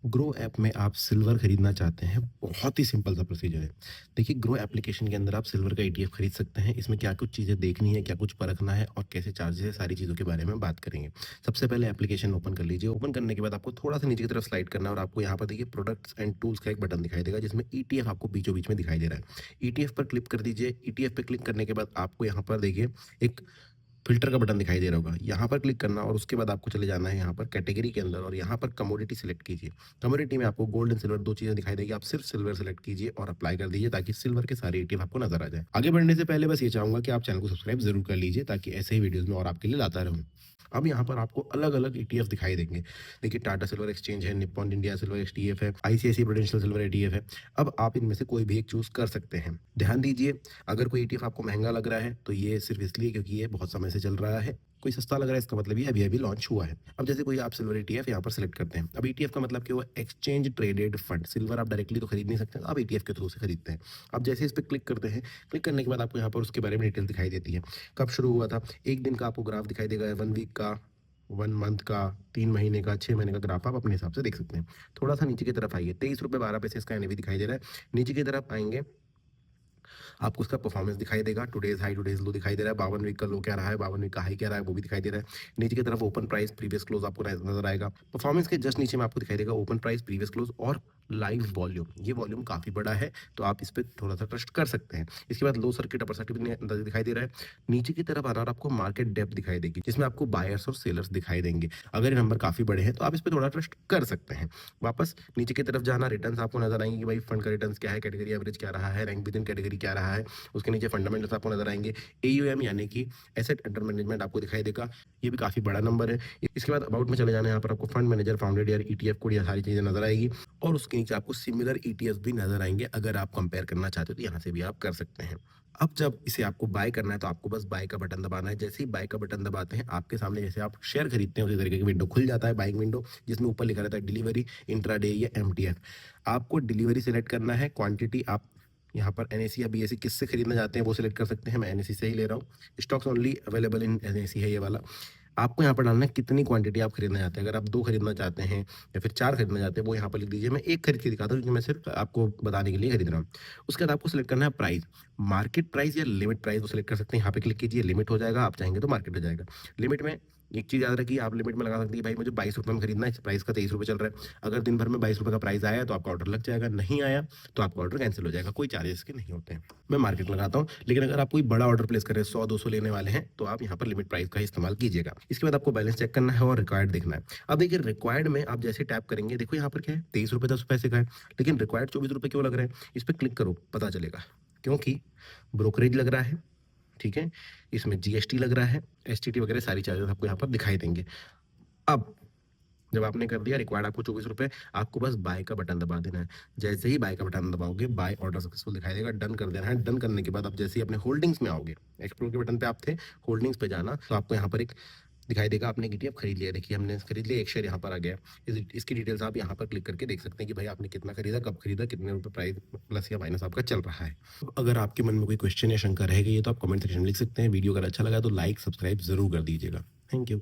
Grow app में आप silver खरीदना चाहते हैं, बहुत ही सिंपल सा प्रोसीजर है। देखिए, ग्रो एप्लीकेशन के अंदर आप सिल्वर का ईटीएफ खरीद सकते हैं। इसमें क्या कुछ चीज़ें देखनी है, क्या कुछ परखना है और कैसे चार्जेस है, सारी चीज़ों के बारे में बात करेंगे। सबसे पहले एप्लीकेशन ओपन कर लीजिए। ओपन करने के बाद आपको थोड़ा-सा नीचे की तरफ स्लाइड करना है और आपको यहाँ पर देखिए प्रोडक्ट्स एंड टूल्स का एक बटन दिखाई देगा, जिसमें ईटीएफ आपको बीचों-बीच में दिखाई दे रहा है। ईटीएफ पर क्लिक कर दीजिए। ईटीएफ पे क्लिक करने के बाद आपको यहाँ पर देखिए एक फ़िल्टर का बटन दिखाई दे रहा होगा, यहाँ पर क्लिक करना और उसके बाद आपको चले जाना है यहाँ पर कैटेगरी के अंदर और यहाँ पर कमोडिटी सिलेक्ट कीजिए। कमोडिटी में आपको गोल्ड एंड सिल्वर 2 चीज़ें दिखाई देगी, आप सिर्फ सिल्वर सेलेक्ट कीजिए और अप्लाई कर दीजिए ताकि सिल्वर के सारे ईटीएफ आपको नज़र आ जाए। आगे बढ़ने से पहले बस ये चाहूँगा कि आप चैनल को सब्सक्राइब ज़रूर कर लीजिए ताकि ऐसे ही वीडियोज़ मैं और आपके लिए लाता रहूँ। अब यहाँ पर आपको अलग-अलग ईटीएफ दिखाई देंगे। देखिए, टाटा सिल्वर एक्सचेंज है, निप्पॉन इंडिया सिल्वर एचटीएफ है, आईसीआईसीआई प्रूडेंशियल सिल्वर ईटीएफ है। अब आप इनमें से कोई भी एक चूज़ कर सकते हैं। ध्यान दीजिए, अगर कोई ईटीएफ आपको महँगा लग रहा है तो ये सिर्फ़ इसलिए क्योंकि ये बहुत समय से चल रहा है। कोई सस्ता लग रहा है इसका मतलब ये अभी-अभी लॉन्च हुआ है। अब जैसे कोई आप सिल्वर ईटीएफ यहाँ पर सेलेक्ट करते हैं। अब ईटीएफ का मतलब क्या हुआ? Exchange traded fund. सिल्वर आप डायरेक्टली तो खरीद नहीं सकते, आप ईटीएफ के थ्रू से खरीदते हैं। अब जैसे इस पे क्लिक करते हैं, क्लिक करने के बाद आपको यहाँ पर उसके बारे में डिटेल दिखाई देती है। कब शुरू हुआ था? 1 दिन का आपको ग्राफ दिखाई देगा, 1 वीक का, 1 मंथ का, 3 महीने का, 6 महीने का ग्राफ आप अपने हिसाब से देख सकते हैं। थोड़ा-सा नीचे की तरफ आइए, ₹23.12 इसका एनएवी दिखाई दे रहा है। नीचे की तरफ आएँगे, आपको उसका परफॉर्मेंस दिखाई देगा। टुडेज़ हाई, टुडेज़ लो दिखाई दे रहा है। 52 वीक का लो क्या रहा है, 52 वीक का हाई क्या रहा है, वो भी दिखाई दे रहा है। नीचे की तरफ ओपन प्राइस, प्रीवियस क्लोज़ आपको नज़र आएगा। परफॉर्मेंस के जस्ट नीचे में आपको दिखाई देगा ओपन प्राइस, प्रीवियस क्लोज़ और लाइव वॉल्यूम। ये वॉल्यूम काफ़ी बड़ा है, तो आप इस पे थोड़ा-सा ट्रस्ट कर सकते हैं। इसके बाद लो सर्किट, अपर सर्किट भी दिखाई दे रहा है। नीचे की तरफ आना और आपको मार्केट डेप्थ दिखाई देगी, जिसमें आपको बायर्स और सेलर्स दिखाई देंगे। अगर ये नंबर काफ़ी बड़े हैं, तो आप इस पे थोड़ा ट्रस्ट कर सकते हैं। वापस नीचे की तरफ जाना, रिटर्न्स आपको नज़र आएँगे कि भाई फंड का रिटर्न्स क्या है, कैटेगरी एवरेज क्या रहा है, रैंक विदिन कैटेगरी क्या रहा है। उसके नीचे फंडामेंटल्स आपको नज़र आएँगे। एयूएम यानी कि एसेट अंडर मैनेजमेंट आपको दिखाई देगा। ये भी काफ़ी बड़ा नंबर है। इसके बाद अबाउट में चले जाना है, यहाँ पर आपको fund manager, founded year, ETF code, ये सारी चीज़ें नज़र आएगी और उसके नीचे आपको सिमिलर ईटीएफ भी नज़र आएँगे। अगर आप कंपेयर करना चाहते हो तो यहाँ से भी आप कर सकते हैं। अब जब इसे आपको बाय करना है तो आपको बस बाय का बटन दबाना है। जैसे ही बाय का बटन दबाते हैं, आपके सामने जैसे आप शेयर खरीदते हैं उसी तरीके की विंडो खुल जाता है, बाइंग विंडो, जिसमें ऊपर लिखा रहता है डिलीवरी, इंट्राडे या एमटीएफ। आपको डिलीवरी सेलेक्ट करना है, क्वांटिटी आप यहाँ पर एनएसी या बीएसई किससे खरीदना चाहते हैं वो सिलेक्ट कर सकते हैं। मैं एनएसी से ही ले रहा हूँ। Stocks only available in NAC है ये वाला। आपको यहाँ पर डालना है कितनी क्वांटिटी आप खरीदना चाहते हैं। अगर आप 2 खरीदना चाहते हैं या फिर 4 खरीदना चाहते हैं, वो यहाँ पर लिख दीजिए। मैं 1 खरीद के दिखाता हूँ क्योंकि मैं सिर्फ आपको बताने के लिए खरीद रहा हूँ। उसके बाद आपको सिलेक्ट करना है प्राइस, मार्केट प्राइस या लिमिट प्राइस वो सिलेक्ट कर सकते हैं। यहाँ पे क्लिक कीजिए, लिमिट हो जाएगा, आप चाहेंगे तो मार्केट हो जाएगा। लिमिट में एक चीज़ याद रखिए, आप लिमिट में लगा सकते हैं कि भाई मुझे ₹22 में खरीदना है, इस प्राइस का ₹23 चल रहा है। अगर दिन भर में ₹22 का प्राइस आया तो आपका ऑर्डर लग जाएगा, नहीं आया तो आपका ऑर्डर कैंसल हो जाएगा, कोई चार्जेस इसके नहीं होते हैं। मैं मार्केट लगाता हूँ, लेकिन अगर आप कोई बड़ा ऑर्डर प्लेस कर रहे हैं, 100-200 लेने वाले हैं, तो आप यहाँ पर लिमिट प्राइस का ही इस्तेमाल कीजिएगा। इसके बाद आपको बैलेंस चेक करना है और रिक्वायर्ड देखना है। अब देखिए, रिक्वायर्ड में आप जैसे टैप करेंगे, देखो यहाँ पर क्या है, ₹23.10 का है, लेकिन रिक्वायर्ड ₹24 क्यों लग रहा है? इस पे क्लिक करो, पता चलेगा। क्योंकि ब्रोकरेज लग रहा है, ठीक है? इसमें जीएसटी लग रहा है, एसटीटी वगैरह सारी चार्जेस आपको यहाँ पर दिखाई देंगे। अब जब आपने कर दिया, रिक्वायर्ड आपको ₹24, आपको बस बाय का बटन दबा देना है। जैसे ही बाय का बटन दबाओगे, बाय ऑर्डर सक्सेसफुल दिखाई देगा, डन कर देना है। डन करने के बाद आप जैसे ही अपने होल्डिंग्स में आओगे, एक्सप्लोर के बटन पे आप थे, होल्डिंग्स पे जाना, तो आपको यहाँ पर एक दिखाई देगा, आपने एक ईटीएफ खरीद लिया। देखिए, हमने खरीद लिया, एक शेयर यहाँ पर आ गया। इसकी डिटेल्स आप यहाँ पर क्लिक करके देख सकते हैं कि भाई आपने कितना खरीदा, कब खरीदा, कितने रुपए प्राइस प्लस या माइनस आपका चल रहा है। अगर आपके मन में कोई क्वेश्चन या शंका रह गई है तो आप कमेंट सेक्शन में लिख सकते हैं। वीडियो अगर अच्छा लगा तो लाइक, सब्सक्राइब ज़रूर कर दीजिएगा। Thank you.